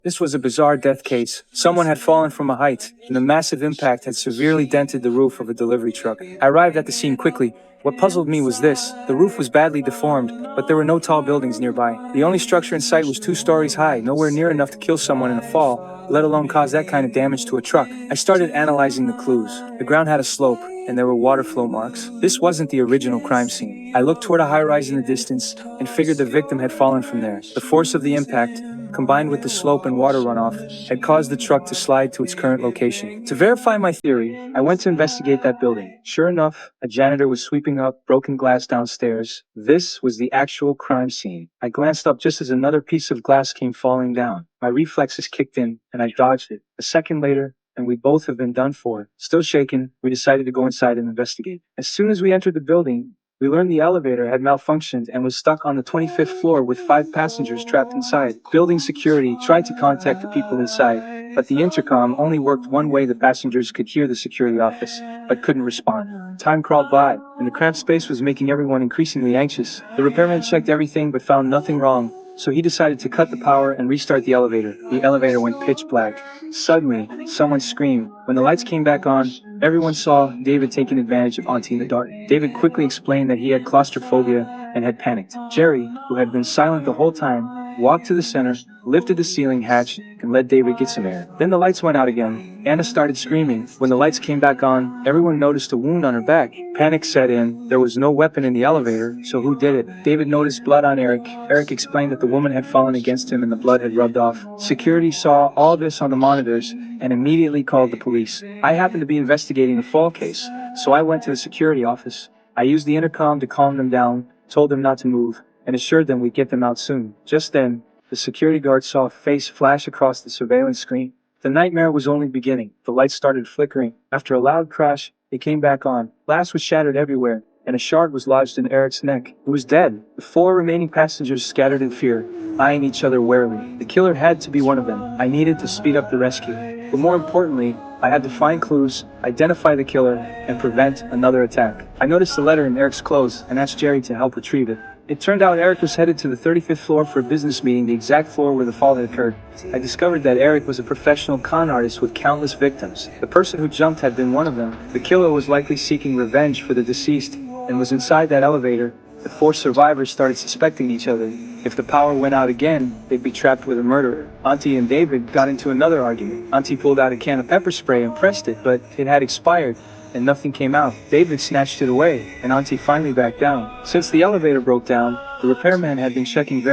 This was a bizarre death case. Someone had fallen from a height, and the massive impact had severely dented the roof of a delivery truck. I arrived at the scene quickly. What puzzled me was this: the roof was badly deformed, but there were no tall buildings nearby. The only structure in sight was 2 stories high, nowhere near enough to kill someone in a fall, let alone cause that kind of damage to a truck. I started analyzing the clues. The ground had a slope, and there were water flow marks. This wasn't the original crime scene. I looked toward a high-rise in the distance and figured the victim had fallen from there. The force of the impact, combined with the slope and water runoff, had caused the truck to slide to its current location. To verify my theory, I went to investigate that building. Sure enough, a janitor was sweeping up broken glass downstairs. This was the actual crime scene. I glanced up just as another piece of glass came falling down. My reflexes kicked in, and I dodged it. A second later, and we both have been done for. Still shaken, we decided to go inside and investigate. As soon as we entered the building, we learned the elevator had malfunctioned and was stuck on the 25th floor with 5 passengers trapped inside. Building security tried to contact the people inside, but the intercom only worked one way. The passengers could hear the security office, but couldn't respond. Time crawled by, and the cramped space was making everyone increasingly anxious. The repairman checked everything but found nothing wrong, so he decided to cut the power and restart the elevator. The elevator went pitch black. Suddenly, someone screamed. When the lights came back on, everyone saw David taking advantage of Auntie in the dark. David quickly explained that he had claustrophobia and had panicked. Jerry, who had been silent the whole time, walked to the center, lifted the ceiling hatch, and let David get some air. Then the lights went out again. Anna started screaming. When the lights came back on, everyone noticed a wound on her back. Panic set in. There was no weapon in the elevator, so who did it? David noticed blood on Eric. Eric explained that the woman had fallen against him and the blood had rubbed off. Security saw all this on the monitors and immediately called the police. I happened to be investigating the fall case, so I went to the security office. I used the intercom to calm them down, told them not to move, and assured them we'd get them out soon. Just then, the security guard saw a face flash across the surveillance screen. The nightmare was only beginning. The lights started flickering. After a loud crash, it came back on. Glass was shattered everywhere, and a shard was lodged in Eric's neck. He was dead. The 4 remaining passengers scattered in fear, eyeing each other warily. The killer had to be one of them. I needed to speed up the rescue. But more importantly, I had to find clues, identify the killer, and prevent another attack. I noticed the letter in Eric's clothes and asked Jerry to help retrieve it. It turned out Eric was headed to the 35th floor for a business meeting, the exact floor where the fall had occurred. I discovered that Eric was a professional con artist with countless victims. The person who jumped had been one of them. The killer was likely seeking revenge for the deceased and was inside that elevator. The 4 survivors started suspecting each other. If the power went out again, they'd be trapped with a murderer. Auntie and David got into another argument. Auntie pulled out a can of pepper spray and pressed it, but it had expired, and nothing came out. David snatched it away, and Auntie finally backed down. Since the elevator broke down, the repairman had been checking very